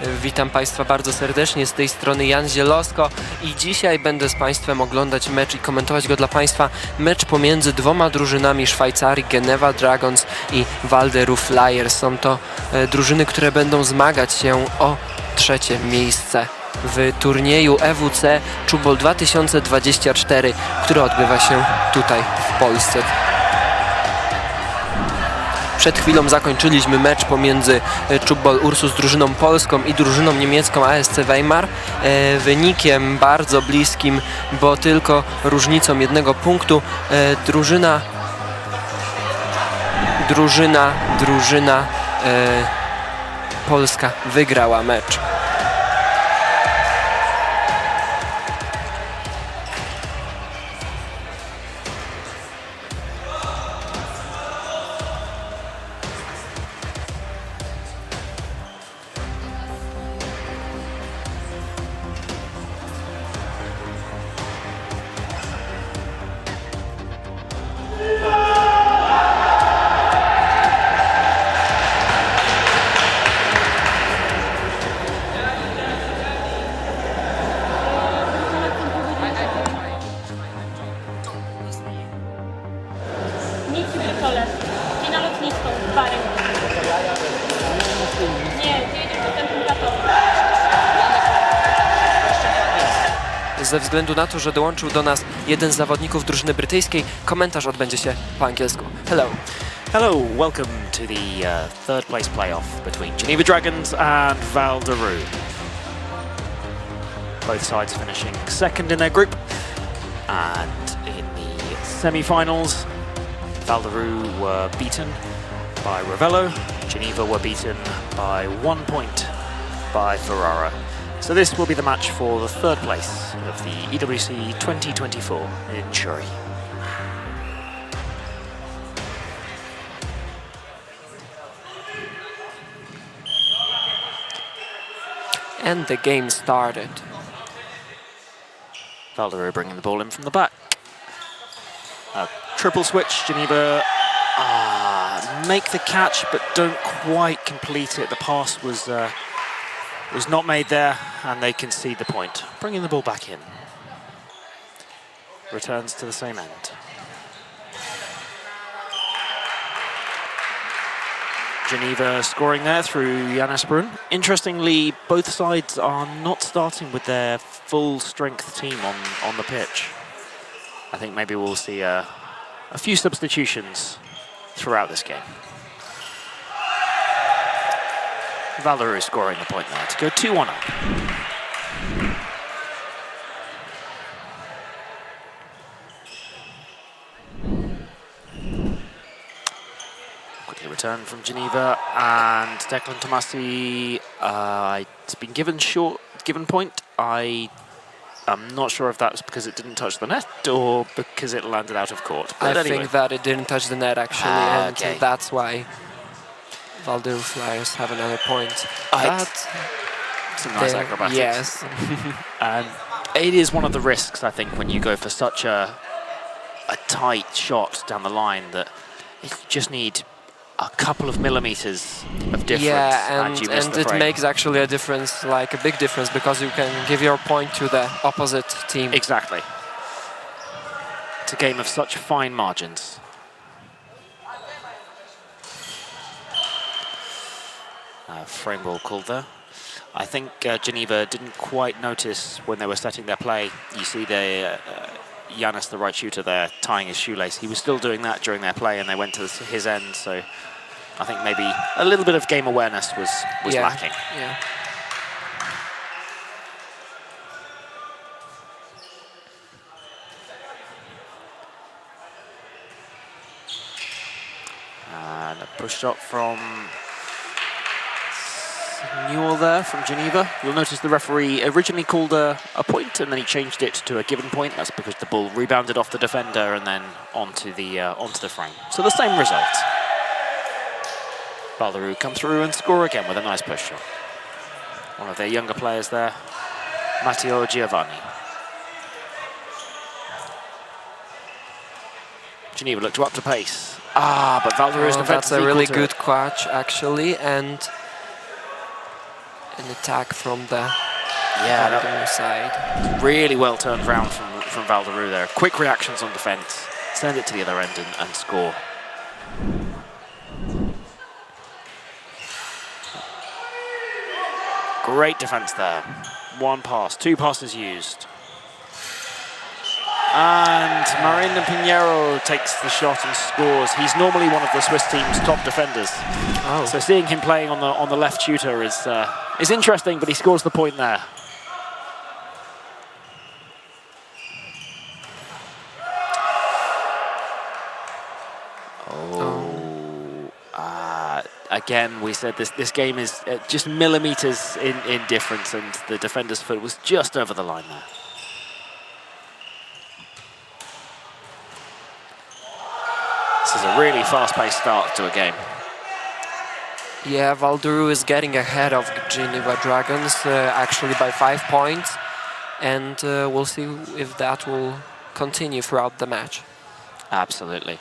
Witam Państwa bardzo serdecznie, z tej strony Jan Zielowsko i dzisiaj będę z Państwem oglądać mecz i komentować go dla Państwa. Mecz pomiędzy dwoma drużynami Szwajcarii, Geneva Dragons i Val-de-Ruz Flyers. Są to drużyny, które będą zmagać się o trzecie miejsce w turnieju EWC 2024, który odbywa się tutaj w Polsce. Przed chwilą zakończyliśmy mecz pomiędzy Czubol Ursus drużyną polską i drużyną niemiecką ASC Weimar. Wynikiem bardzo bliskim, bo tylko różnicą jednego punktu. Drużyna polska wygrała mecz. I na lotnisko z barem. Nie, ty jedziesz do centrum Katowic. Ze względu na to, że dołączył do nas jeden z zawodników drużyny brytyjskiej, komentarz odbędzie się po angielsku. Hello. Hello, welcome to the third place playoff between Geneva Dragons and Val-de-Ruz. Both sides finishing second in their group, and in the semi-finals, Val-de-Ruz were beaten by Ravello, Geneva were beaten by 1 point by Ferrara. So this will be the match for the third place of the EWC2024 in Churi. And the game started. Val-de-Ruz bringing the ball in from the back. Triple switch, Geneva make the catch but don't quite complete it. The pass was not made there and they concede the point. Bringing the ball back in. Returns to the same end. Geneva scoring there through Janus Brun. Interestingly, both sides are not starting with their full strength team on the pitch. I think maybe we'll see a few substitutions throughout this game. Val-de-Ruz scoring the point there to go 2-1 up. Quickly return from Geneva, and Declan Tomasi, it's been given point. I'm not sure if that's because it didn't touch the net or because it landed out of court. But I anyway. think that it didn't touch the net actually, and okay. that's why Val-de-Ruz Flyers have another point. Some nice acrobatics. Yes. And it is one of the risks, I think, when you go for such a tight shot down the line, that you just need a couple of millimeters of difference, Yeah, and you miss the it frame. makes actually a difference, like a big difference, because you can give your point to the opposite team. Exactly. It's a game of such fine margins. Frame ball called there. I think Geneva didn't quite notice when they were setting their play. You see Janus, the right shooter there, tying his shoelace. He was still doing that during their play, and they went to his end. So I think maybe a little bit of game awareness was lacking. Yeah. And a push shot from Newell there from Geneva. You'll notice the referee originally called a point, and then he changed it to a given point. That's because the ball rebounded off the defender and then onto the frame. So the same result. Val-de-Ruz come through and score again with a nice push shot. One of their younger players there, Matteo Giovanni. Geneva look to up to pace. But Val-de-Ruz defense that's a really good catch actually, and an attack from the Yeah, Val-de-Ruz side. really well turned round from Val-de-Ruz there. Quick reactions on defence, send it to the other end and score. Great defence there. One pass, 2 passes used. And Marin Pinheiro takes the shot and scores. He's normally one of the Swiss team's top defenders. Oh. So seeing him playing on the left shooter is interesting, but he scores the point there. Again, we said this game is just millimetres in difference, and the defender's foot was just over the line there. This is a really fast-paced start to a game. Yeah, Val-de-Ruz is getting ahead of Geneva Dragons, actually by 5 points, and we'll see if that will continue throughout the match. Absolutely.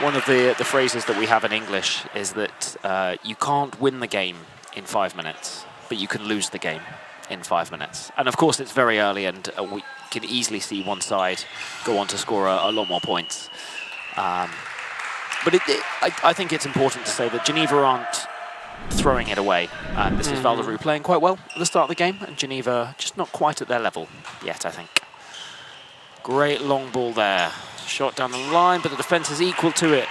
One of the phrases that we have in English is that you can't win the game in 5 minutes, but you can lose the game in 5 minutes. And of course, it's very early, and we can easily see one side go on to score a lot more points. But I think it's important to say that Geneva aren't throwing it away. This is Val-de-Ruz playing quite well at the start of the game, and Geneva just not quite at their level yet, I think. Great long ball there. Shot down the line, but the defence is equal to it.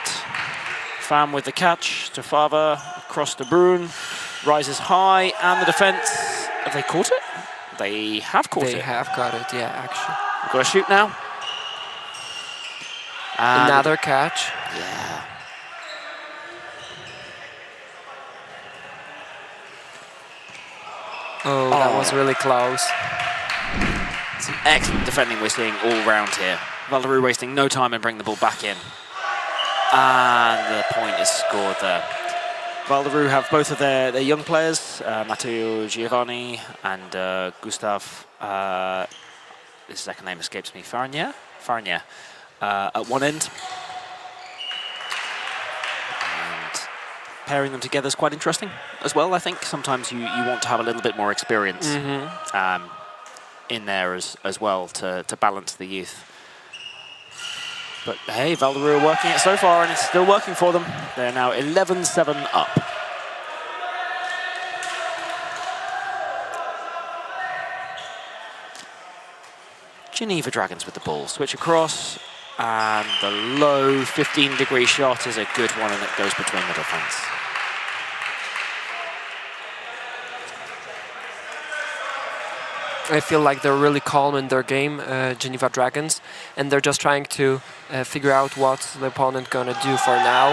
Pham with the catch to Favre, across to Brun, rises high, and the defence, have they caught it? They have caught it. They have got it, yeah, actually. We've got to shoot now. And another catch. Yeah. Oh, that was really close. Some excellent defending we're seeing all round here. Val-de-Ruz wasting no time and bring the ball back in. And the point is scored there. Val-de-Ruz have both of their young players, Matteo Giovanni and Gustav, his second name escapes me, Farnier, at one end. And pairing them together is quite interesting as well, I think. Sometimes you want to have a little bit more experience in there as well to balance the youth. But hey, Val-de-Ruz are working it so far, and it's still working for them. They're now 11-7 up. Geneva Dragons with the ball. Switch across, and the low 15-degree shot is a good one, and it goes between the defence. I feel like they're really calm in their game, Geneva Dragons, and they're just trying to figure out what the opponent gonna do for now.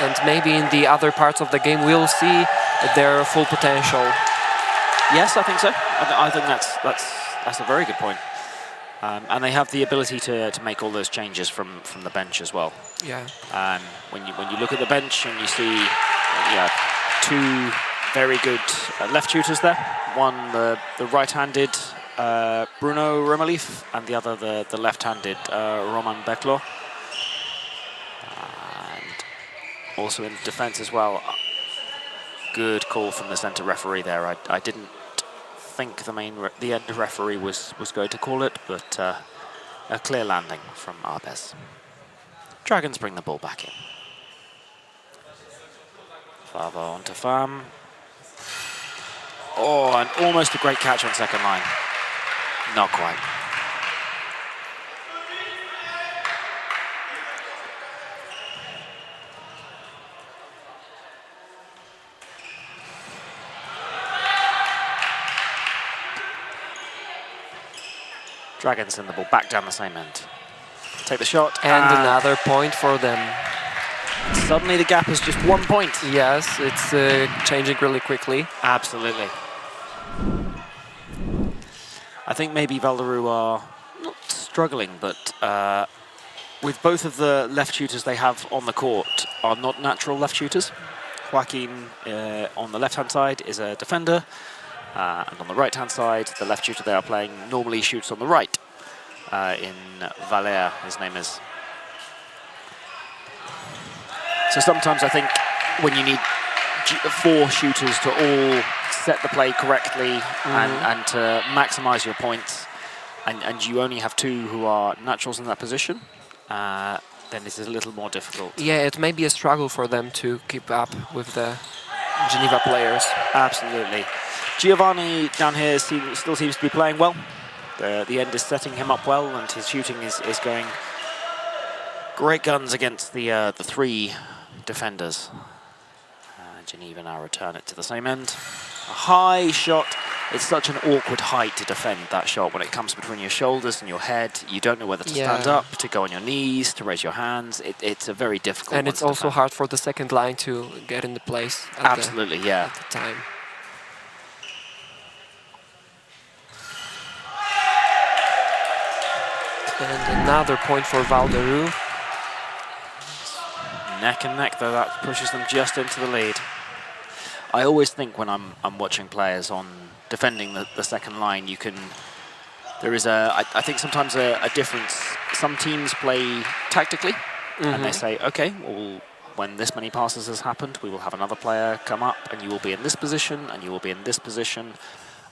And maybe in the other parts of the game we'll see their full potential. Yes, I think so. I think that's a very good point. And they have the ability to make all those changes from the bench as well. Yeah. When you look at the bench and you see two very good left shooters there. One, the right-handed Bruno Romalif, and the other, the left-handed Roman Beklo. And also in defence as well. Good call from the centre referee there. I didn't think the end referee was going to call it, but a clear landing from Arbez. Dragons bring the ball back in. Favre onto Pham. Oh, and almost a great catch on second line. Not quite. Dragons send the ball back down the same end. Take the shot. And another point for them. Suddenly the gap is just 1 point. Yes, it's changing really quickly. Absolutely. I think maybe Val-de-Ruz are not struggling, but with both of the left shooters they have on the court are not natural left shooters. Joaquin on the left-hand side is a defender, and on the right-hand side, the left shooter they are playing normally shoots on the right. In Valère, his name is. So sometimes I think when you need 4 shooters to all set the play correctly and to maximize your points, and you only have 2 who are naturals in that position, then this is a little more difficult. Yeah, it may be a struggle for them to keep up with the Geneva players. Absolutely. Giovanni down here still seems to be playing well. The end is setting him up well, and his shooting is going great guns against the 3 defenders. Geneva now return it to the same end. A high shot. It's such an awkward height to defend that shot when it comes between your shoulders and your head. You don't know whether to stand up, to go on your knees, to raise your hands. It's a very difficult And it's also hard for the second line to get in the place at the time. And another point for Val-de-Ruz. Neck and neck, though, that pushes them just into the lead. I always think when I'm watching players on defending the second line, there is I think sometimes a difference. Some teams play tactically, and they say, okay, well, when this many passes has happened, we will have another player come up, and you will be in this position, and you will be in this position.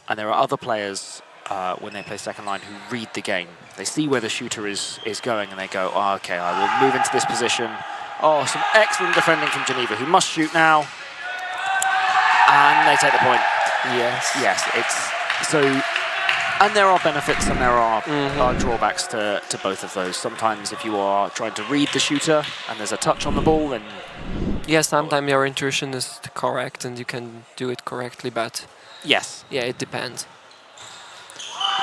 And there are other players, when they play second line, who read the game. They see where the shooter is going, and they go, oh, okay, I will move into this position. Oh, some excellent defending from Geneva, who must shoot now. And they take the point. Yes. Yes, it's so... And there are benefits and there are drawbacks to both of those. Sometimes if you are trying to read the shooter and there's a touch on the ball, then... Yeah, sometimes your intuition is correct and you can do it correctly, but... Yes. Yeah, it depends.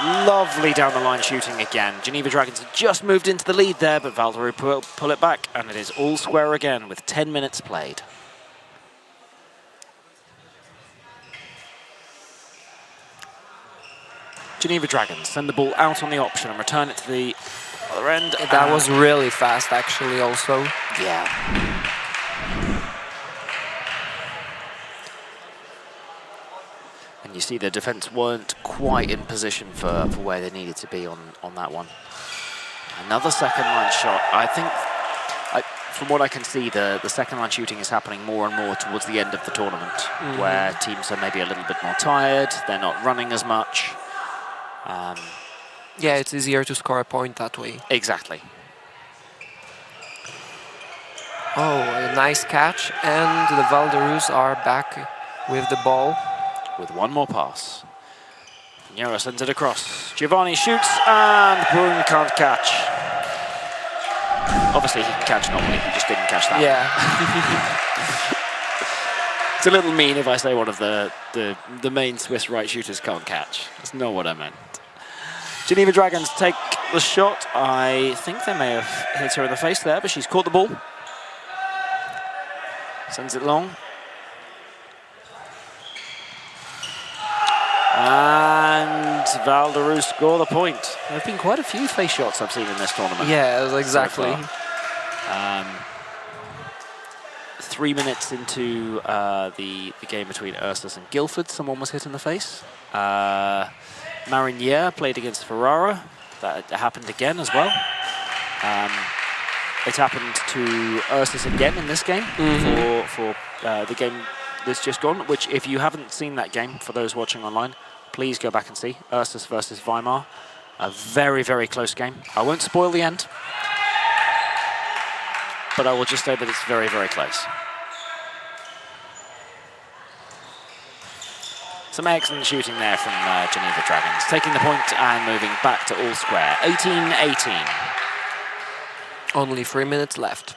Lovely down the line shooting again. Geneva Dragons have just moved into the lead there, but Val-de-Ruz pull it back, and it is all square again with 10 minutes played. Geneva Dragons send the ball out on the option and return it to the other end. That was really fast, actually, also. Yeah. And you see the defence weren't quite in position for where they needed to be on that one. Another second line shot. I think, from what I can see, the second line shooting is happening more and more towards the end of the tournament, where teams are maybe a little bit more tired, they're not running as much. Yeah, it's easier to score a point that way. Exactly. Oh, a nice catch, and the Val-de-Ruz are back with the ball. With one more pass. Nero sends it across. Giovanni shoots, and Brun can't catch. Obviously, he can catch normally, he just didn't catch that. Yeah. It's a little mean if I say one of the main Swiss right shooters can't catch. That's not what I meant. Geneva Dragons take the shot. I think they may have hit her in the face there, but she's caught the ball. Sends it long. And Val-de-Ruz score the point. There have been quite a few face shots I've seen in this tournament. Yeah, exactly. So 3 minutes into the game between Ursus and Guildford, someone was hit in the face. Marinière played against Ferrara. That happened again as well. It happened to Ursus again in this game for the game that's just gone, which if you haven't seen that game, for those watching online, please go back and see. Ursus versus Weimar. A very, very close game. I won't spoil the end, but I will just say that it's very, very close. Some excellent shooting there from Geneva Dragons, taking the point and moving back to all square. 18-18. Only 3 minutes left.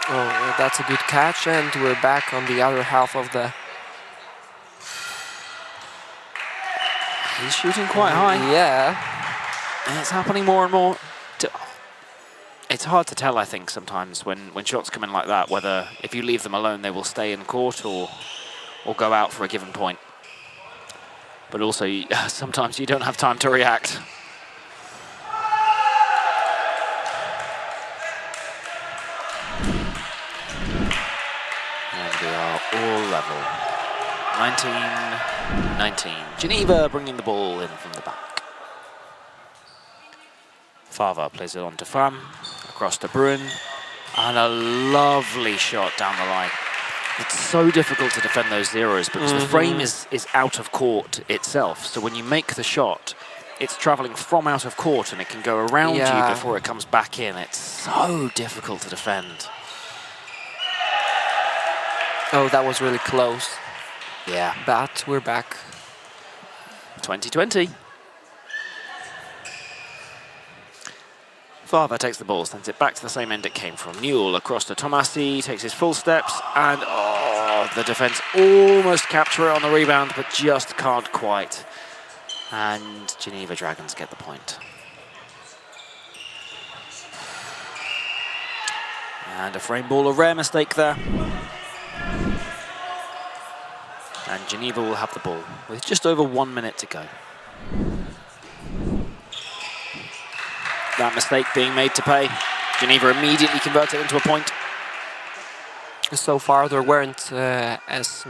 Oh, that's a good catch, and we're back on the other half of the... He's shooting quite high. Yeah. And it's happening more and more. It's hard to tell, I think, sometimes when shots come in like that, whether if you leave them alone, they will stay in court or go out for a given point. But also, sometimes you don't have time to react. And we are all level. 19-19. Geneva bringing the ball in from the back. Favre plays it on to Fram, across to Bruin, and a lovely shot down the line. It's so difficult to defend those zeros because the frame is out of court itself. So when you make the shot, it's traveling from out of court and it can go around you before it comes back in. It's so difficult to defend. Oh, that was really close. Yeah. But we're back. 2020. Favre takes the ball, sends it back to the same end it came from. Newell across to Tomasi, takes his full steps, and the defense almost capture it on the rebound, but just can't quite. And Geneva Dragons get the point. And a frame ball, a rare mistake there. And Geneva will have the ball with just over 1 minute to go. That mistake being made to pay. Geneva immediately converted it into a point. So far, there wasn't as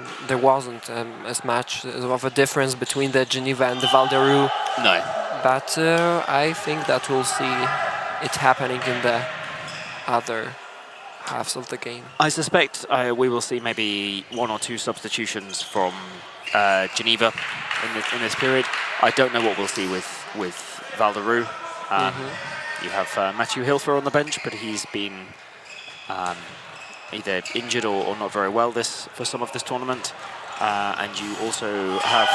much of a difference between the Geneva and the Val-de-Ruz. No. But I think that we'll see it happening in the other halves of the game. I suspect we will see maybe 1 or 2 substitutions from Geneva in this period. I don't know what we'll see with Val-de-Ruz. You have Mathieu Hilfer on the bench, but he's been either injured or not very well for some of this tournament. And you also have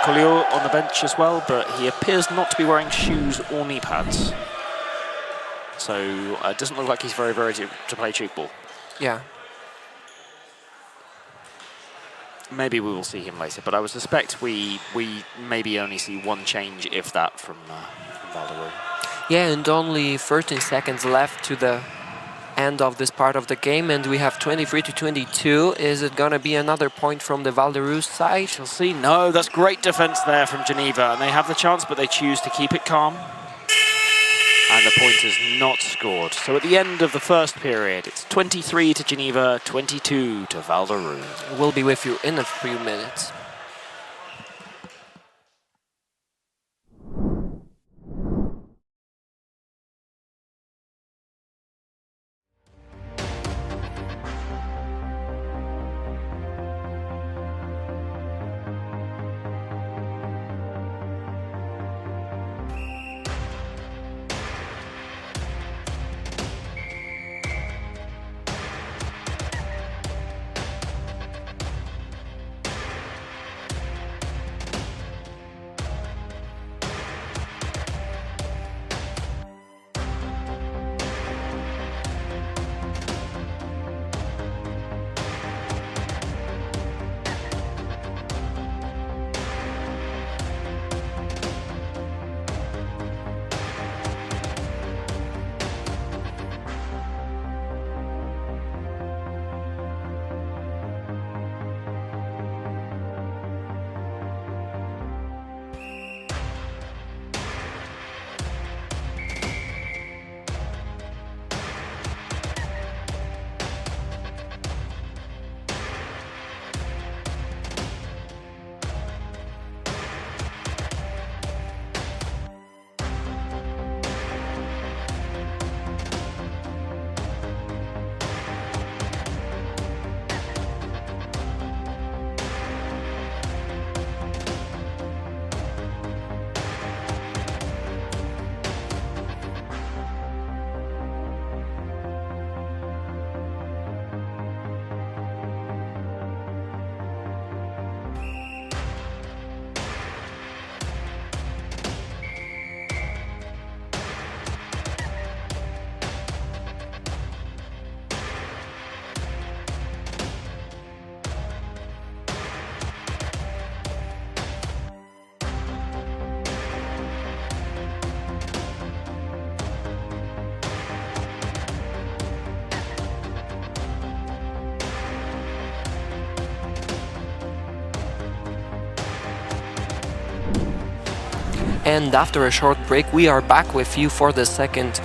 Colliot on the bench as well, but he appears not to be wearing shoes or knee pads. So it doesn't look like he's very ready to play cheap ball. Yeah. Maybe we will see him later, but I would suspect we maybe only see 1 change, if that, from Val-de-Ruz. Yeah, and only 13 seconds left to the end of this part of the game, and we have 23-22. Is it gonna be another point from the Val-de-Ruz side? We'll see. No, that's great defense there from Geneva, and they have the chance, but they choose to keep it calm. And the point is not scored. So at the end of the first period, it's 23 to Geneva, 22 to Val-de-Ruz. We'll be with you in a few minutes. And after a short break, we are back with you for the second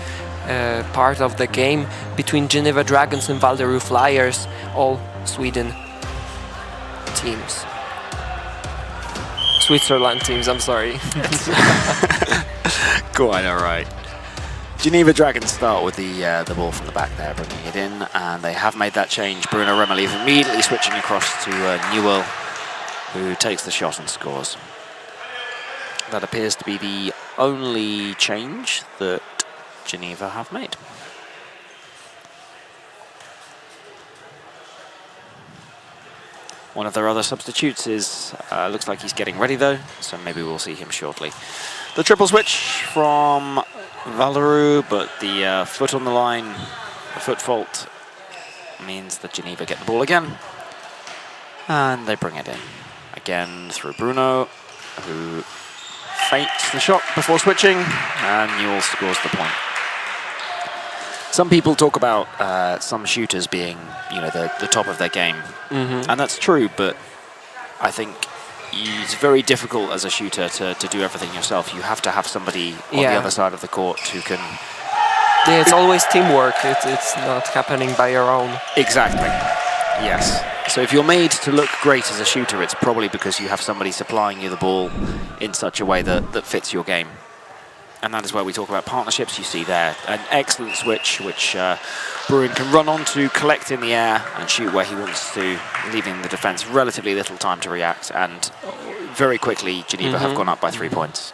part of the game between Geneva Dragons and Val-de-Ruz Flyers, all Sweden teams. Switzerland teams, I'm sorry. Quite all right. Geneva Dragons start with the ball from the back there, bringing it in, and they have made that change. Bruno Remelief immediately switching across to Newell, who takes the shot and scores. That appears to be the only change that Geneva have made. One of their other substitutes is, looks like he's getting ready though, so maybe we'll see him shortly. The triple switch from Val-de-Ruz, but the foot on the line, the foot fault, means that Geneva get the ball again. And they bring it in. Again through Bruno, who feints the shot before switching, and Newell scores the point. Some people talk about some shooters being, the top of their game, and that's true. But I think it's very difficult as a shooter to do everything yourself. You have to have somebody on the other side of the court who can. Yeah, it's always teamwork. It's not happening by your own. Exactly. Yes. So if you're made to look great as a shooter, it's probably because you have somebody supplying you the ball in such a way that fits your game. And that is where we talk about partnerships. You see there an excellent switch, which Bruin can run on to, collect in the air, and shoot where he wants to, leaving the defence relatively little time to react. And very quickly, Geneva have gone up by 3 points.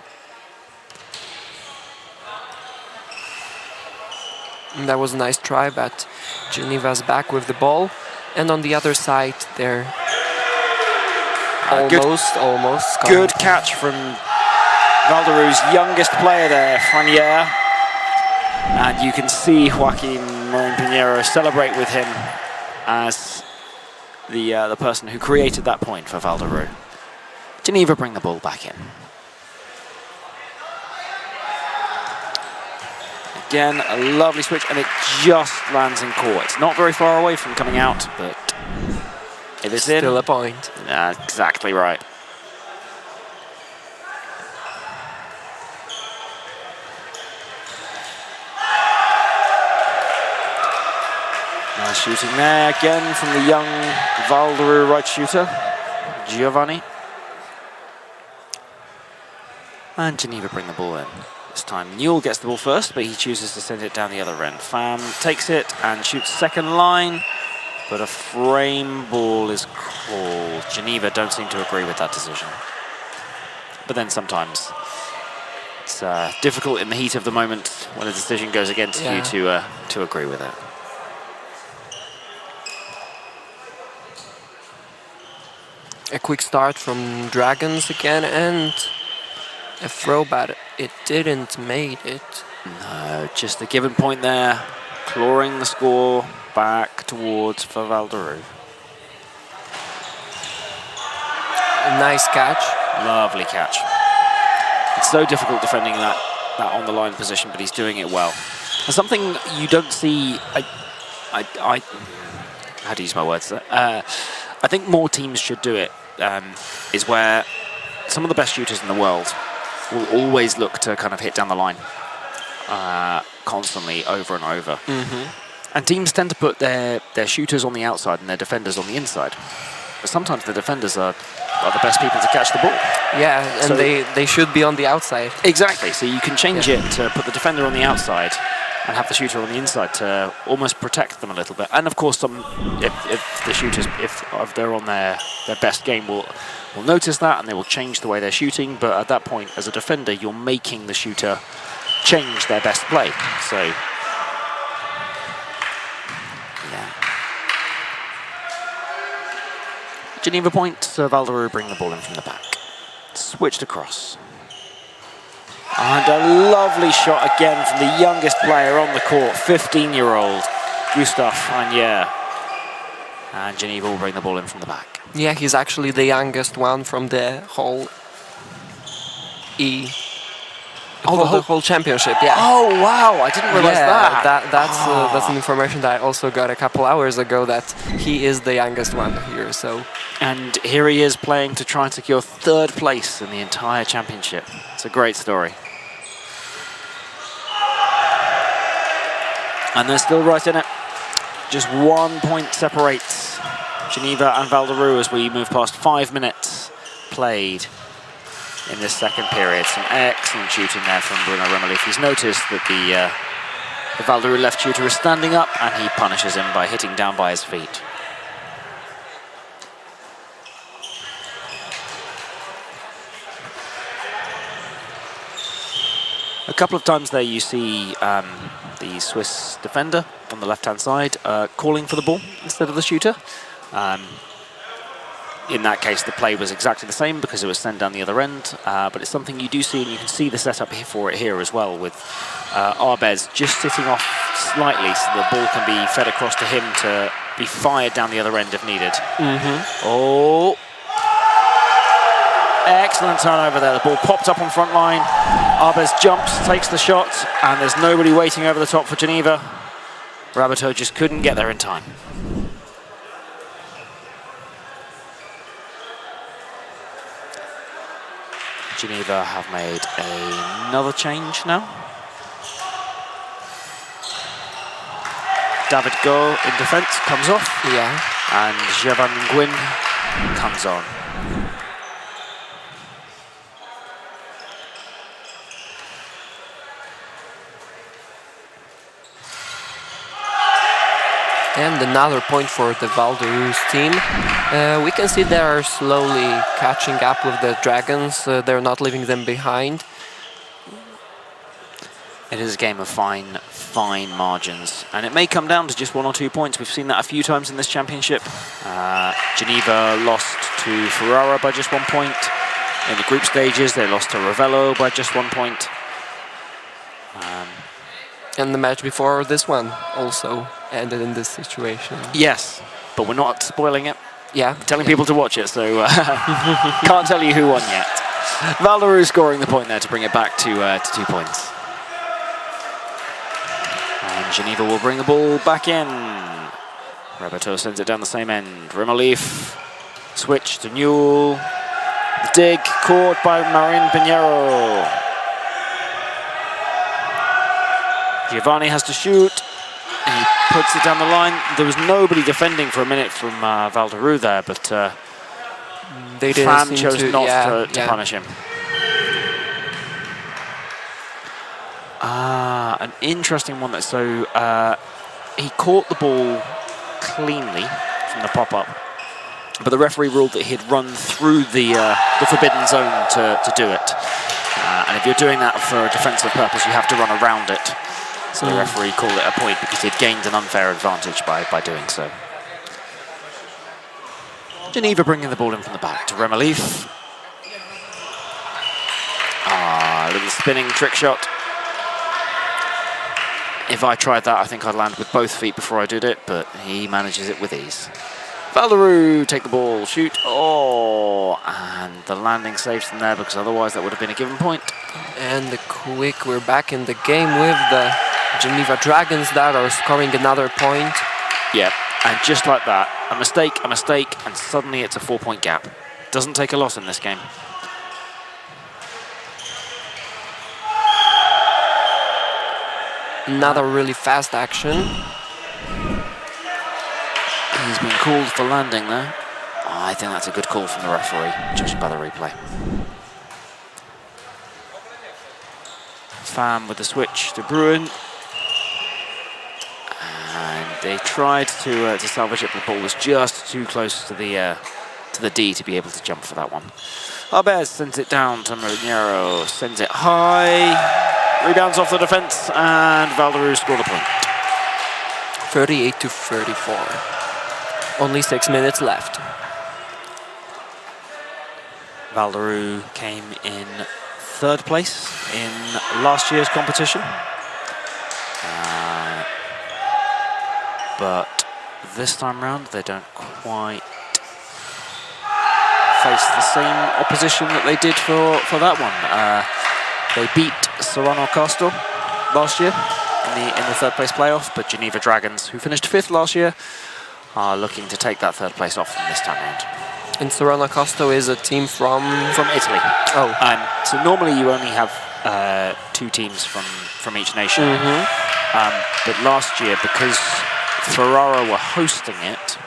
And that was a nice try, but Geneva's back with the ball. And on the other side, they're almost. Good catch from Val-de-Ruz's youngest player there, Franier. And you can see Joaquin Marin-Pinheiro celebrate with him as the person who created that point for Val-de-Ruz. Geneva bring the ball back in. Again, a lovely switch, and it just lands in court. It's not very far away from coming out, but it is in. Still a point. Exactly right. Nice shooting there again from the young Val-de-Ruz right shooter, Giovanni. And Geneva bring the ball in. This time Newell gets the ball first, but he chooses to send it down the other end. Pham takes it and shoots second line, but a frame ball is called. Geneva don't seem to agree with that decision. But then sometimes it's difficult in the heat of the moment when a decision goes against you to agree with it. A quick start from Dragons again, and a throw, but it didn't make it. No, just a given point there, clawing the score back towards for Val-de-Ruz. A nice catch. Lovely catch. It's so difficult defending that on the line position, but he's doing it well. And something you don't see, how do you use my words there? I think more teams should do it, is where some of the best shooters in the world will always look to kind of hit down the line constantly, over and over. And teams tend to put their shooters on the outside and their defenders on the inside. But sometimes the defenders are the best people to catch the ball. Yeah, and so they should be on the outside. Exactly, so you can change it to put the defender on the outside and have the shooter on the inside to almost protect them a little bit. And of course, if the shooters, if they're on their best game, will notice that and they will change the way they're shooting. But at that point, as a defender, you're making the shooter change their best play. So, yeah. Geneva point, so Val-de-Ruz bring the ball in from the back. Switched across. And a lovely shot again from the youngest player on the court, 15-year-old Gustave Franier. And Geneva will bring the ball in from the back. Yeah, he's actually the youngest one from the whole the whole championship. Yeah. Oh wow! I didn't realize that. That's an information that I also got a couple hours ago, that he is the youngest one here. So. And here he is playing to try and secure third place in the entire championship. It's a great story. And they're still right in it. Just 1 point separates Geneva and Val-de-Ruz as we move past 5 minutes played in this second period. Some excellent shooting there from Bruno Remelief. He's noticed that The Val-de-Ruz left shooter is standing up, and he punishes him by hitting down by his feet. A couple of times there you see the Swiss defender on the left-hand side calling for the ball instead of the shooter. In that case, the play was exactly the same because it was sent down the other end, but it's something you do see, and you can see the setup here for it here as well, with Arbez just sitting off slightly so the ball can be fed across to him to be fired down the other end if needed. Oh! Excellent turnover there. The ball popped up on front line. Arbez jumps, takes the shot, and there's nobody waiting over the top for Geneva. Rabateau just couldn't get there in time. Geneva have made another change now. David Go in defence comes off. Yeah. And Javan Nguyen comes on. And another point for the Val-de-Ruz team. We can see they are slowly catching up with the Dragons. They're not leaving them behind. It is a game of fine margins, and it may come down to just 1 or 2 points. We've seen that a few times in this championship. Geneva lost to Ferrara by just 1 point. In the group stages, they lost to Ravello by just 1 point. And the match before this one also ended in this situation. Yes, but we're not spoiling it. Yeah. Telling people to watch it, so can't tell you who won yet. Val-de-Ruz scoring the point there to bring it back to 2 points. And Geneva will bring the ball back in. Rabateau sends it down the same end. Remolief, switch to Newell. The dig caught by Marin Pinheiro. Giovanni has to shoot. And he puts it down the line. There was nobody defending for a minute from Val-de-Ruz there, but they didn't Fran seem chose to, not to punish him. An interesting one. So he caught the ball cleanly from the pop-up, but the referee ruled that he'd run through the forbidden zone to do it. And if you're doing that for a defensive purpose, you have to run around it. So the referee called it a point because he'd gained an unfair advantage by doing so. Geneva bringing the ball in from the back to Remolief. A little spinning trick shot. If I tried that, I think I'd land with both feet before I did it, but he manages it with ease. Val-de-Ruz take the ball, shoot. Oh, and the landing saves them there because otherwise that would have been a given point. And we're back in the game with the Geneva Dragons that are scoring another point. Yep, and just like that, a mistake, and suddenly it's a 4-point gap. Doesn't take a loss in this game. Another really fast action. He's been called for landing there. I think that's a good call from the referee, judging by the replay. Pham with the switch to Bruin. And they tried to salvage it, but the ball was just too close to the D to be able to jump for that one. Arbez sends it down to Marinero, sends it high, rebounds off the defense, and Val-de-Ruz score the point. 38-34. Only 6 minutes left. Val-de-Ruz came in 3rd place in last year's competition. But this time round, they don't quite face the same opposition that they did for that one. They beat Serrano Castle last year in the 3rd place playoff, but Geneva Dragons, who finished 5th last year, are looking to take that 3rd place off them this time round. And Serrano Costo is a team from Italy. Oh, so normally you only have 2 teams from each nation. But last year, because Ferrara were hosting it,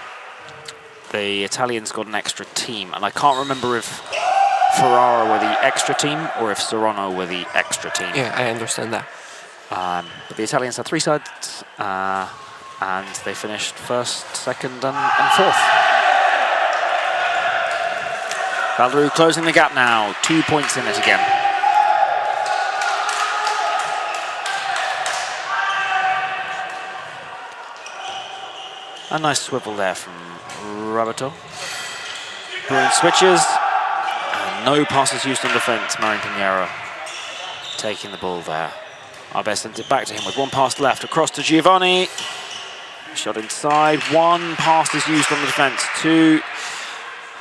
the Italians got an extra team, and I can't remember if Ferrara were the extra team or if Serrano were the extra team. yeah, I understand that. But the Italians had 3 sides, and they finished first, second, and fourth. Val-de-Ruz closing the gap now, 2 points in it again. A nice swivel there from Rabato. Bruin switches, and no passes used on defense. Marin Pinheiro taking the ball there. Arbev sends it back to him with 1 pass left, across to Giovanni. Shot inside, 1 pass is used on the defense, 2.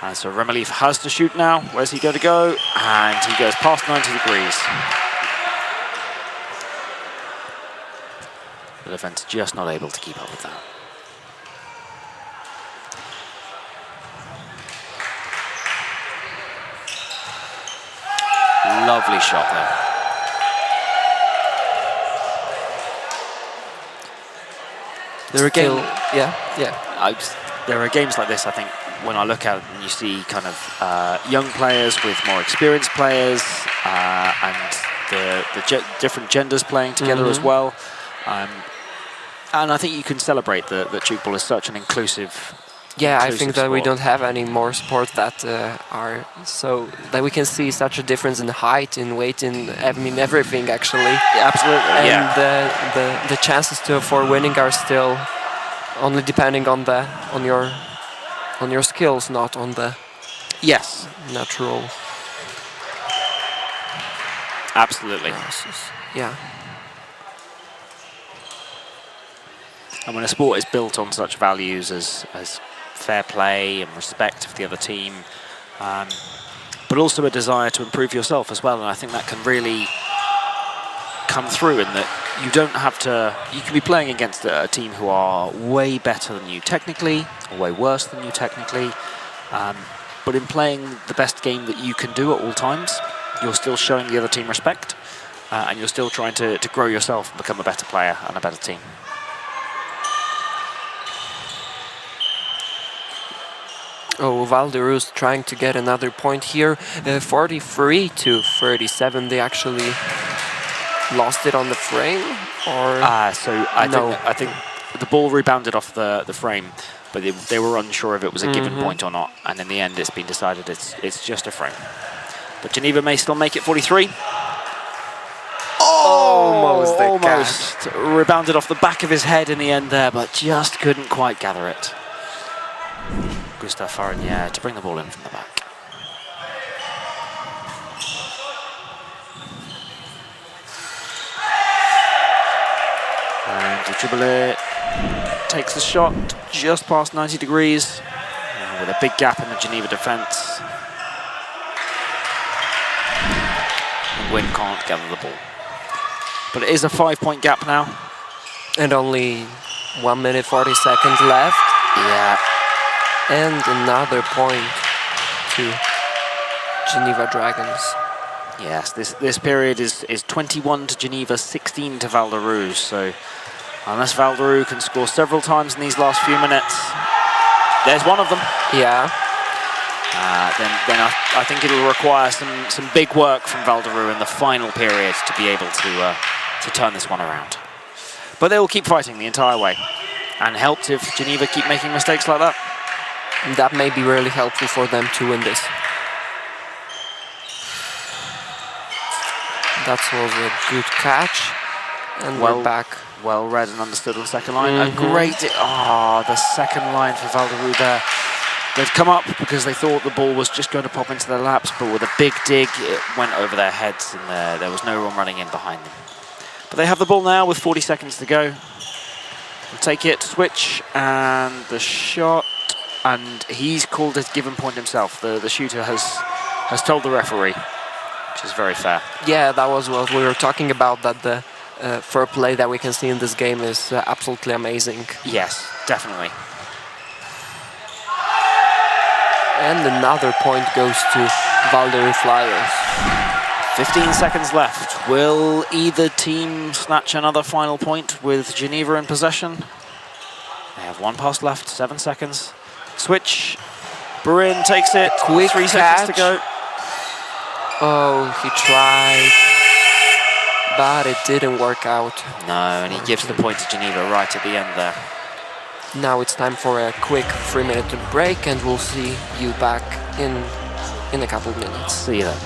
And so Remelief has to shoot now. Where's he going to go? And he goes past 90 degrees. The defense just not able to keep up with that. Lovely shot there. There are There are games like this, I think, when I look at it and you see kind of young players with more experienced players and the different genders playing together as well. And I think you can celebrate that Tchoukball is such an inclusive I think that we sport. don't have any more sports that are so that we can see such a difference in height, in weight, in everything actually. Yeah, absolutely. And the chances for winning are still only depending on your skills, not on the natural. Absolutely. Yeah. And when a sport is built on such values as fair play and respect of the other team, but also a desire to improve yourself as well, and I think that can really come through in that you don't have to, you can be playing against a team who are way better than you technically, or way worse than you technically, but in playing the best game that you can do at all times, you're still showing the other team respect, and you're still trying to grow yourself and become a better player and a better team. Oh, Val-de-Ruz trying to get another point here. 43 to 37. They actually lost it on the frame, or so I think the ball rebounded off the frame, but they were unsure if it was a given point or not. And in the end, it's been decided it's just a frame. But Geneva may still make it 43. Almost rebounded off the back of his head in the end there, but just couldn't quite gather it. Gustave Farinier to bring the ball in from the back. And Djibril takes the shot just past 90 degrees with a big gap in the Geneva defense. And Wynn can't gather the ball. But it is a 5-point gap now. And only 1 minute 40 seconds left. Yeah. And another point to Geneva Dragons. Yes, this period is 21 to Geneva, 16 to Val-de-Ruz. So unless Val-de-Ruz can score several times in these last few minutes, there's one of them. Yeah. Then I think it'll require some big work from Val-de-Ruz in the final period to be able to turn this one around. But they will keep fighting the entire way, and helped if Geneva keep making mistakes like that. That may be really helpful for them to win this. That was a good catch. And we're back. Well read and understood on the second line. A great... the second line for Val-de-Ruz there. They'd come up because they thought the ball was just going to pop into their laps, but with a big dig, it went over their heads, and there was no one running in behind them. But they have the ball now with 40 seconds to go. We'll take it, switch, and the shot. And he's called a given point himself. The shooter has told the referee, which is very fair. Yeah, that was what we were talking about, that the fair play that we can see in this game is absolutely amazing. Yes, definitely. And another point goes to Val-de-Ruz Flyers. 15 seconds left. Will either team snatch another final point with Geneva in possession? They have 1 pass left, 7 seconds. Switch. Bruin takes it. Quick 3 catch. seconds to go. Oh, he tried. but it didn't work out. No, and he gives the point to Geneva right at the end there. Now it's time for a quick 3-minute break, and we'll see you back in a couple of minutes. See you then.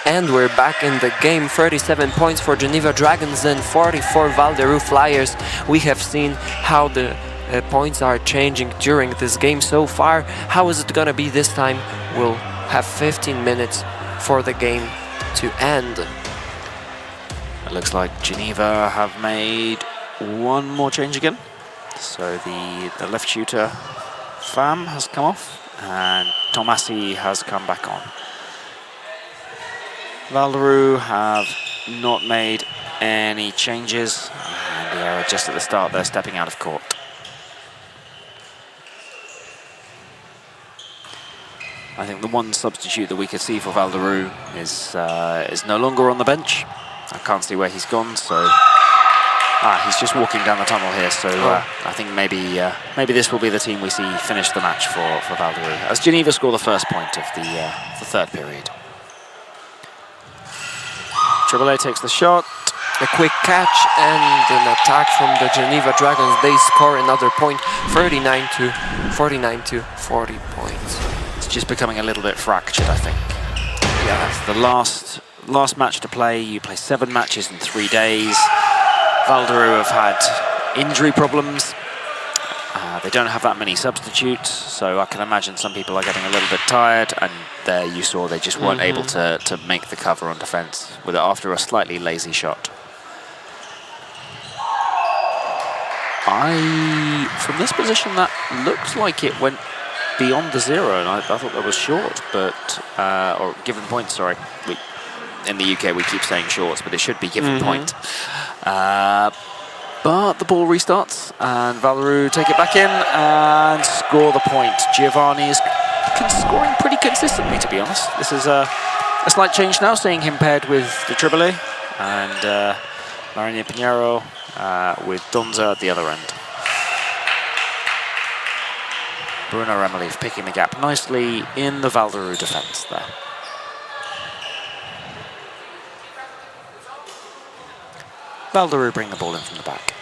And we're back in the game. 37 points for Geneva Dragons and 44 Val-de-Ruz Flyers. We have seen how the points are changing during this game so far. How is it gonna be this time? We'll have 15 minutes for the game to end. It looks like Geneva have made one more change again. So the left shooter, Pham, has come off and Tomasi has come back on. Val-de-Ruz have not made any changes, and yeah, just at the start they're stepping out of court. I think the one substitute that we could see for Val-de-Ruz is no longer on the bench. I can't see where he's gone, so he's just walking down the tunnel here. So I think maybe this will be the team we see finish the match for Val-de-Ruz, as Geneva score the first point of the third period. Triple A takes the shot. A quick catch and an attack from the Geneva Dragons. They score another point, 49 to 40 points. It's just becoming a little bit fractured, I think. Yeah, that's the last match to play. You play 7 matches in 3 days. Val-de-Ruz have had injury problems. They don't have that many substitutes, so I can imagine some people are getting a little bit tired, and there you saw they just weren't able to make the cover on defense after a slightly lazy shot. From this position, that looks like it went beyond the zero, and I thought that was short, but or given point, sorry. In the UK we keep saying shorts, but it should be given point. But the ball restarts, and Val-de-Ruz take it back in and score the point. Giovanni is scoring pretty consistently, to be honest. This is a slight change now, seeing him paired with the Triple A, and Marinia Pinheiro with Donza at the other end. Bruno Remelief picking the gap nicely in the Val-de-Ruz defence there. Val-de-Ruz bring the ball in from the back.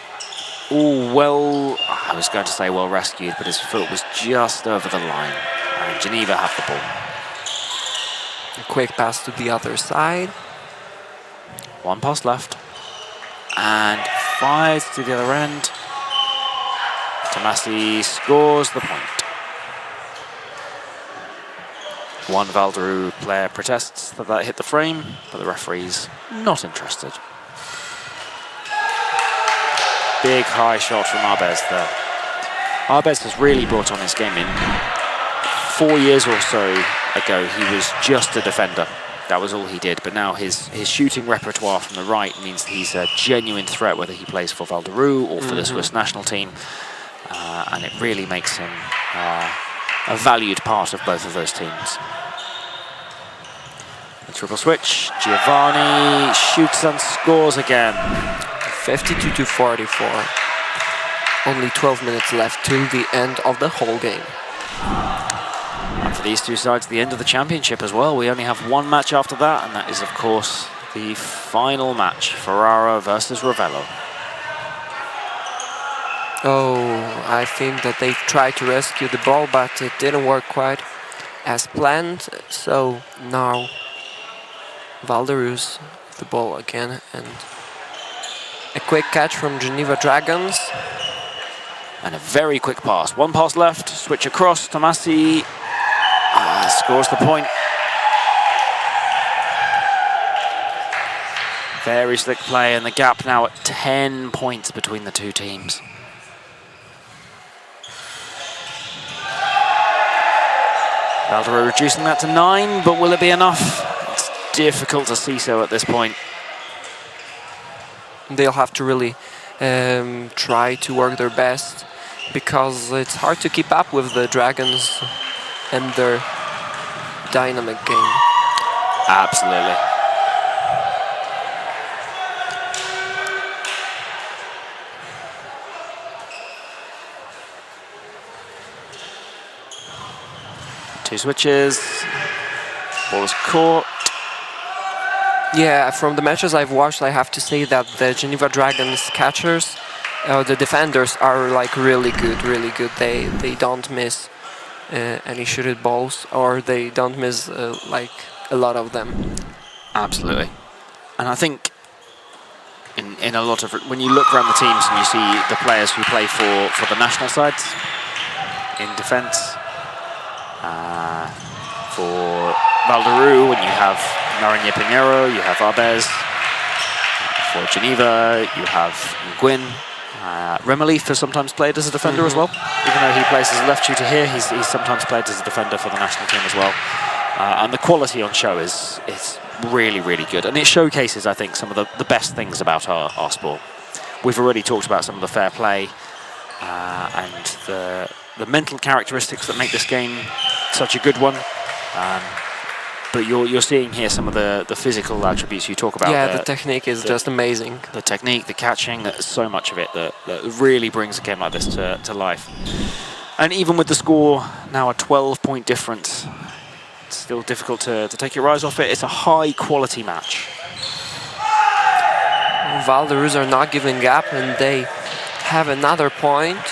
Oh, well, I was going to say well rescued, but his foot was just over the line. And Geneva have the ball. A quick pass to the other side. One pass left. And fires to the other end. Tomasi scores the point. One Val-de-Ruz player protests that hit the frame, but the referee's not interested. Big high shot from Arbez there. Arbez has really brought on his game. In 4 years or so ago, he was just a defender. That was all he did. But now his shooting repertoire from the right means he's a genuine threat, whether he plays for Val-de-Ruz or for the Swiss national team. And it really makes him a valued part of both of those teams. A triple switch. Giovanni shoots and scores again. 52-44. Only 12 minutes left till the end of the whole game. And for these two sides, the end of the championship as well. We only have one match after that, and that is, of course, the final match, Ferrara versus Ravello. Oh, I think that they tried to rescue the ball, but it didn't work quite as planned. So now Val-de-Ruz the ball again, and a quick catch from Geneva Dragons. And a very quick pass. One pass left, switch across, Tomasi scores the point. Very slick play, and the gap now at 10 points between the two teams. Val-de-Ruz reducing that to 9, but will it be enough? It's difficult to see so at this point. They'll have to really try to work their best, because it's hard to keep up with the Dragons and their dynamic game. Absolutely. Two switches. Ball is caught. Yeah, from the matches I've watched, I have to say that the Geneva Dragons catchers, the defenders, are like really good, really good. They don't miss any shooted balls, or they don't miss like a lot of them. Absolutely. And I think in a lot of, when you look around the teams and you see the players who play for the national sides in defence, for Val-de-Ruz, when you have Mariña Pinheiro, you have Arbez. For Geneva, you have Nguyen. Remelief has sometimes played as a defender as well. Even though he plays as a left shooter here, he's sometimes played as a defender for the national team as well. And the quality on show is really, really good. And it showcases, I think, some of the best things about our sport. We've already talked about some of the fair play and the mental characteristics that make this game such a good one. But you're seeing here some of the physical attributes you talk about. Yeah, the technique is just amazing. The technique, the catching, there's so much of it that really brings a game like this to life. And even with the score now a 12-point difference, it's still difficult to take your eyes off it. It's a high-quality match. Val-de-Ruz are not giving up, and they have another point.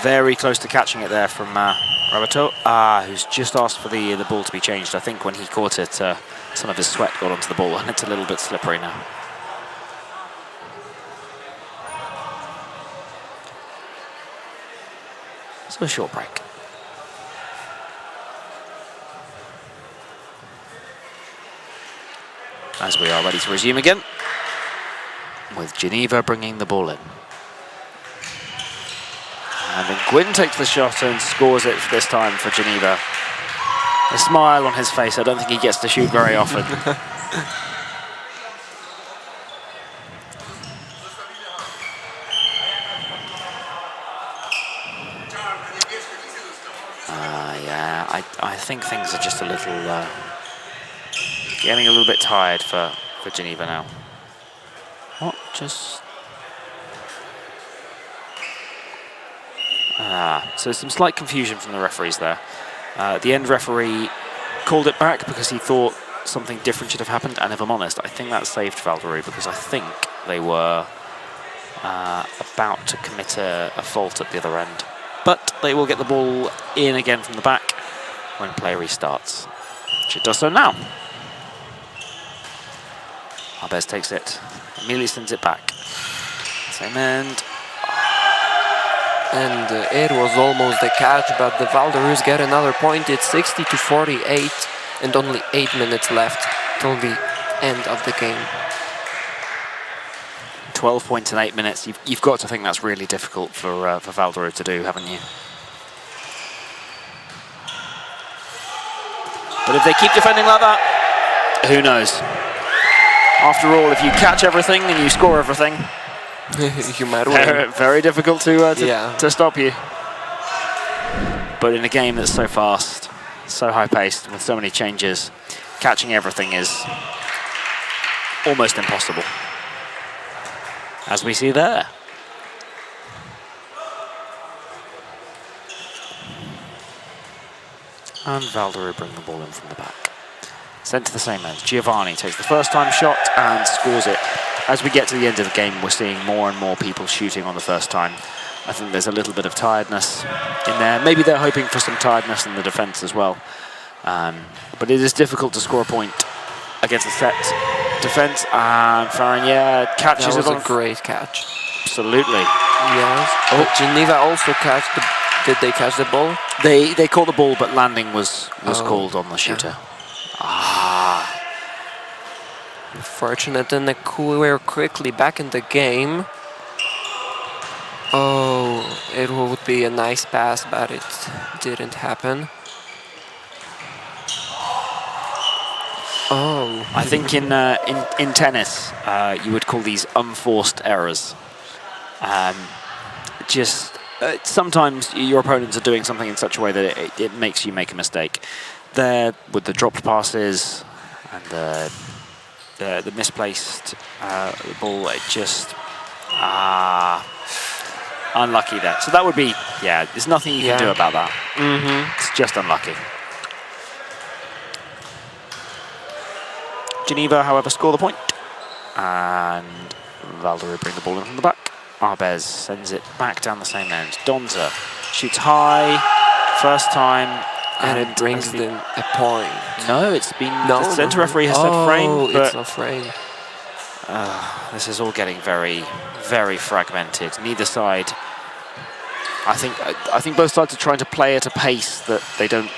Very close to catching it there from Rabato, who's just asked for the ball to be changed. I think when he caught it, some of his sweat got onto the ball, and it's a little bit slippery now. So a short break. As we are ready to resume again, with Geneva bringing the ball in. And then Nguyen takes the shot and scores it this time for Geneva. A smile on his face. I don't think he gets to shoot very often. Yeah, I think things are just a little getting a little bit tired for Geneva now. What? Just... so some slight confusion from the referees there. The end referee called it back because he thought something different should have happened, and if I'm honest, I think that saved Val-de-Ruz because I think they were about to commit a fault at the other end. But they will get the ball in again from the back when play restarts, which it does so now. Arbez takes it, immediately sends it back. Same end. And it was almost a catch, but the Val-de-Ruz get another point. It's 60-48, and only 8 minutes left till the end of the game. 12 points in 8 minutes. You've got to think that's really difficult for Val-de-Ruz to do, haven't you? But if they keep defending like that, who knows? After all, if you catch everything and you score everything, you might win. Very difficult to stop you. But in a game that's so fast, so high-paced, with so many changes, catching everything is almost impossible. As we see there. And Val-de-Ruz bring the ball in from the back. Sent to the same end. Giovanni takes the first time shot and scores it. As we get to the end of the game, we're seeing more and more people shooting on the first time. I think there's a little bit of tiredness in there. Maybe they're hoping for some tiredness in the defense as well. But it is difficult to score a point against a set defense. And Farinier catches it on. That was a great catch. Absolutely. Yes. Oh, Geneva also catch the. Did they catch the ball? They caught the ball, but landing was called on the shooter. Yeah. Unfortunate, and we're quickly back in the game. Oh, it would be a nice pass, but it didn't happen. Oh. I think in tennis, you would call these unforced errors. Sometimes your opponents are doing something in such a way that it makes you make a mistake. There, with the dropped passes and the misplaced ball, it just unlucky there. So that would be, there's nothing you can do about that. It's just unlucky. Geneva, however, score the point, and Val-de-Ruz bring the ball in from the back. Arbez sends it back down the same end. Donza shoots high, first time, and it brings them a point. No, it's been the center referee has said frame, but it's not frame. This is all getting very, very fragmented. Neither side. I think both sides are trying to play at a pace that they don't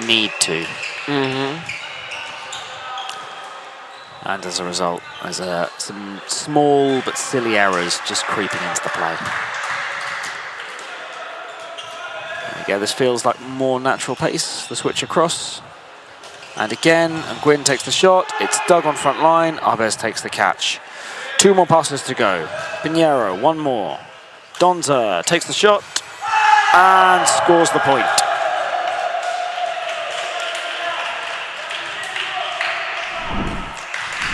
need to. And as a result, there's some small but silly errors just creeping into the play. There we go, this feels like more natural pace, the switch across. And again, Nguyen takes the shot, it's dug on front line, Arbez takes the catch. 2 more passes to go. Pinheiro, 1 more. Donza takes the shot and scores the point.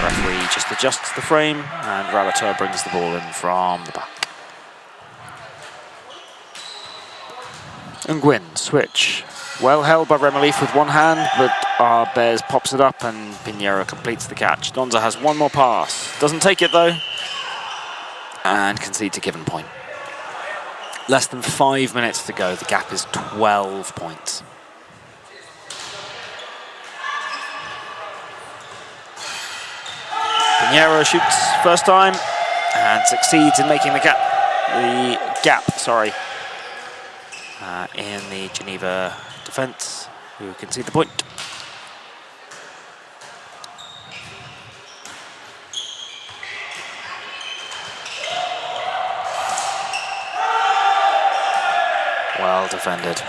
Referee just adjusts the frame, and Rabateur brings the ball in from the back. Nguyen, switch. Well held by Remelief with one hand, but Arbez pops it up and Pinheiro completes the catch. Donza has 1 more pass. Doesn't take it though, and concedes a given point. Less than 5 minutes to go. The gap is 12 points. Pinheiro shoots first time and succeeds in making the gap in the Geneva defense, who concede the point. Well defended.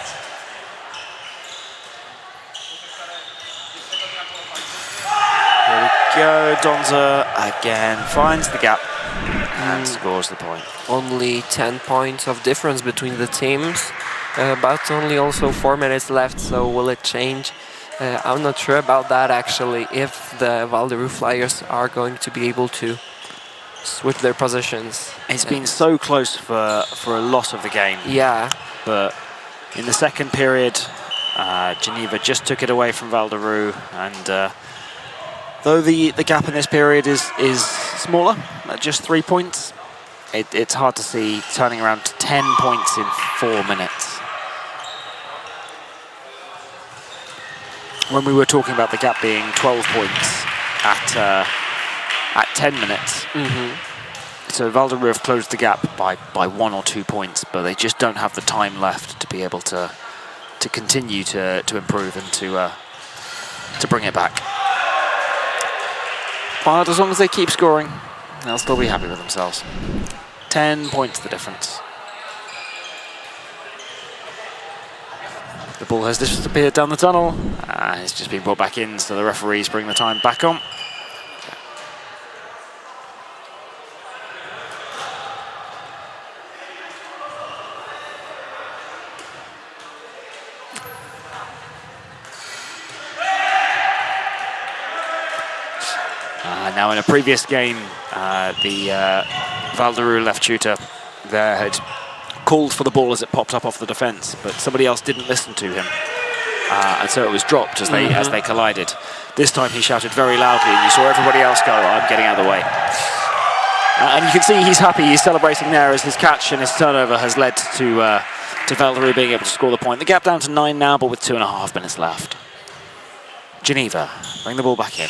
Here we go, Donza again finds the gap and scores the point. Only 10 points of difference between the teams, but only also 4 minutes left, so will it change? I'm not sure about that actually, if the Val-de-Ruz Flyers are going to be able to switch their positions. It's been so close for a lot of the game. Yeah. But in the second period, Geneva just took it away from Val-de-Ruz, and though the gap in this period is smaller, at just 3 points, it's hard to see turning around to 10 points in 4 minutes. When we were talking about the gap being 12 points at 10 minutes, so Val-de-Ruz have closed the gap by 1 or 2 points, but they just don't have the time left to be able to continue to improve and to bring it back. But as long as they keep scoring, they'll still be happy with themselves. 10 points the difference. The ball has disappeared down the tunnel. It's just been brought back in, so the referees bring the time back on. Now in a previous game, the Val-de-Ruz left shooter there had called for the ball as it popped up off the defence, but somebody else didn't listen to him, and so it was dropped as they collided. This time he shouted very loudly, and you saw everybody else go, "I'm getting out of the way." And you can see he's happy, he's celebrating there as his catch and his turnover has led to Val-de-Ruz being able to score the point. The gap down to 9 now, but with 2.5 minutes left. Geneva bring the ball back in.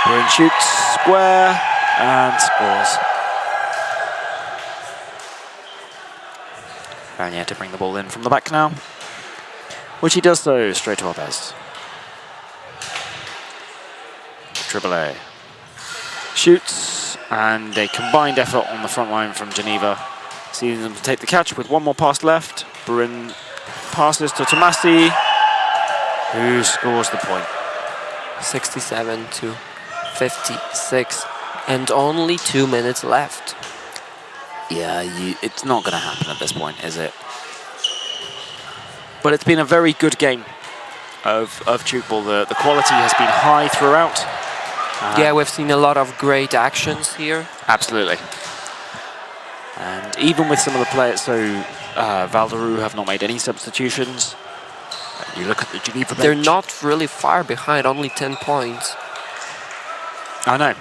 Bruin shoots, square, and scores. Barnier to bring the ball in from the back now, which he does so straight to Lopez. Triple A. Shoots, and a combined effort on the front line from Geneva. Seeing them take the catch with one more pass left. Bruin passes to Tomasi, who scores the point. 67 to 56, and only 2 minutes left. Yeah, it's not going to happen at this point, is it? But it's been a very good game of Tchoukball. The quality has been high throughout. Yeah, we've seen a lot of great actions here. Absolutely. And even with some of the players, so Val-de-Ruz have not made any substitutions. You look at the Geneva bench. They're not really far behind, only 10 points. I know.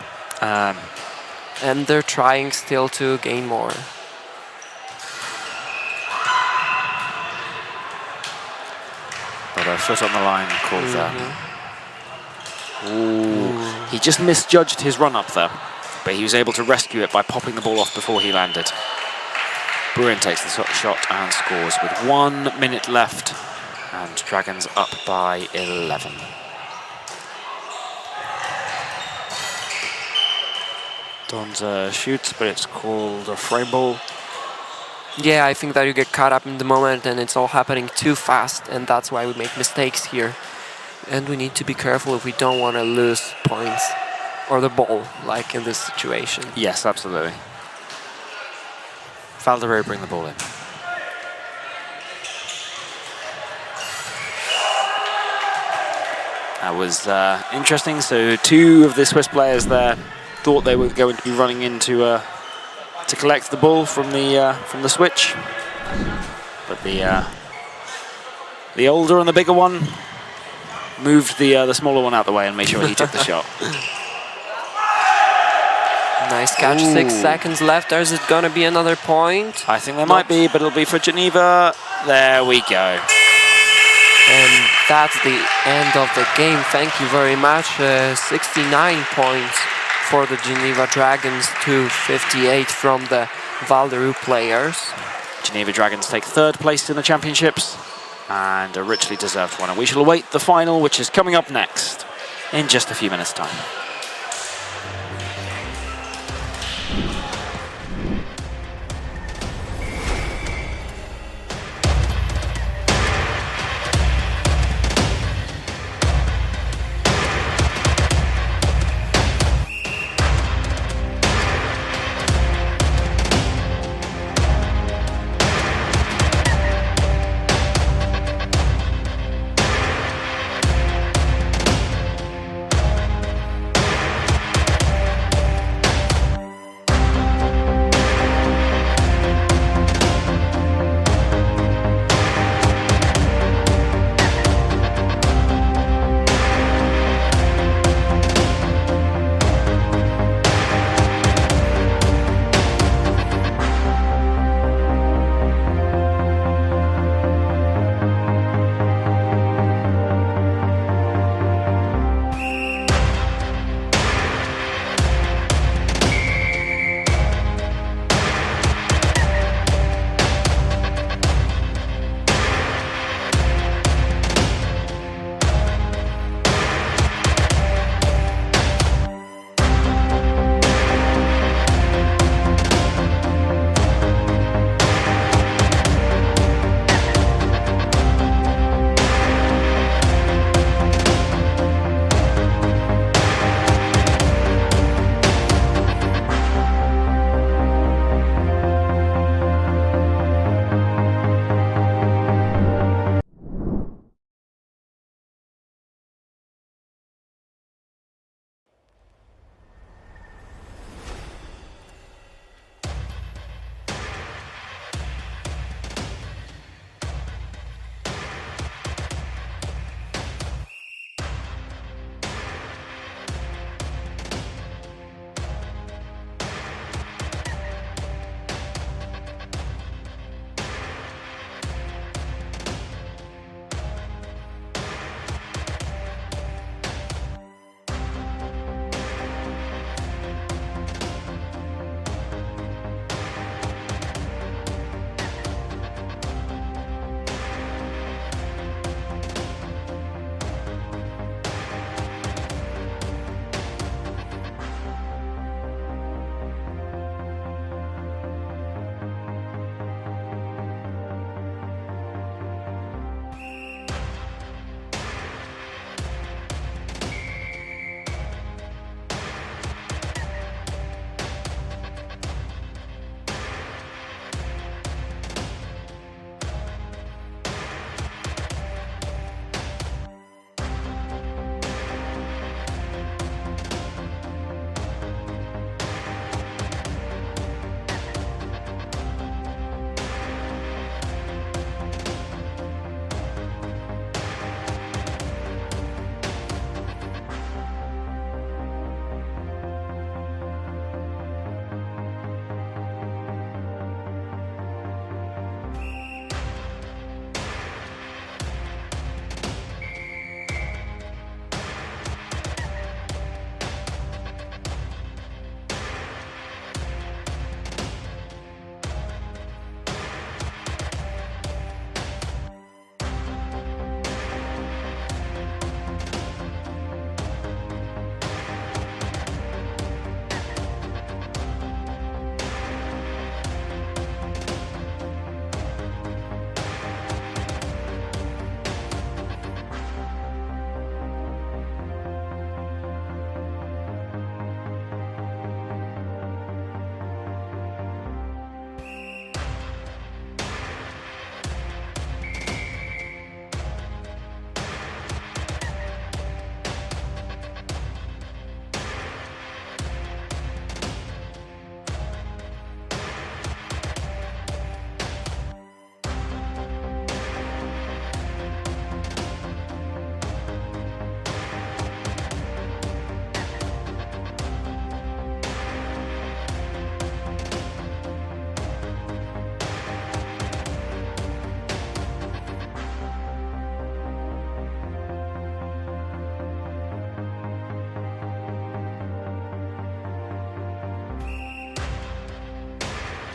And they're trying still to gain more. But a foot on the line called there. Ooh. He just misjudged his run up there, but he was able to rescue it by popping the ball off before he landed. Bruin takes the shot and scores with 1 minute left, and Dragons up by 11. Donza shoots, but it's called a frame ball. Yeah, I think that you get caught up in the moment and it's all happening too fast, and that's why we make mistakes here. And we need to be careful if we don't want to lose points or the ball, like in this situation. Yes, absolutely. Val-de-Ruz bring the ball in. That was interesting. So 2 of the Swiss players there thought they were going to be running into to collect the ball from the switch, but the older and the bigger one moved the smaller one out the way and made sure he took the shot. Nice catch. Ooh. 6 seconds left. Is it gonna be another point? I think there might be, but it'll be for Geneva. There we go. And that's the end of the game. Thank you very much. 69 points for the Geneva Dragons to 58 from the Val-de-Ruz players. Geneva Dragons take 3rd place in the championships and a richly deserved one. And we shall await the final, which is coming up next in just a few minutes' time.